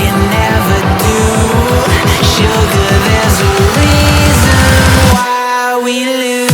you never do. Sugar, there's a reason why we lose.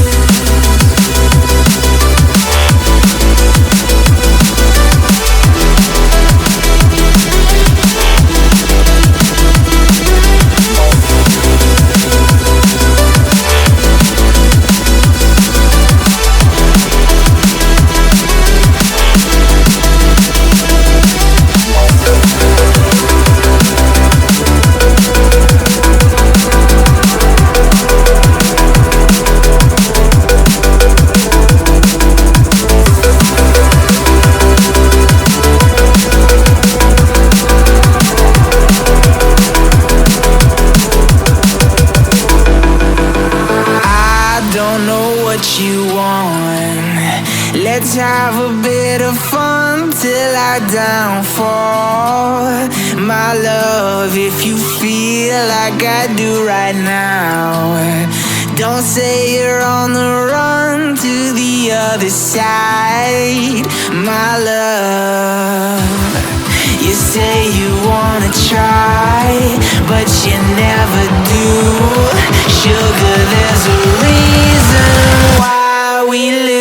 Don't know what you want. Let's have a bit of fun till I downfall. My love, if you feel like I do right now, don't say you're on the run to the other side. My love, you say you wanna try, but you never do. Sugar, there's a reason why we live.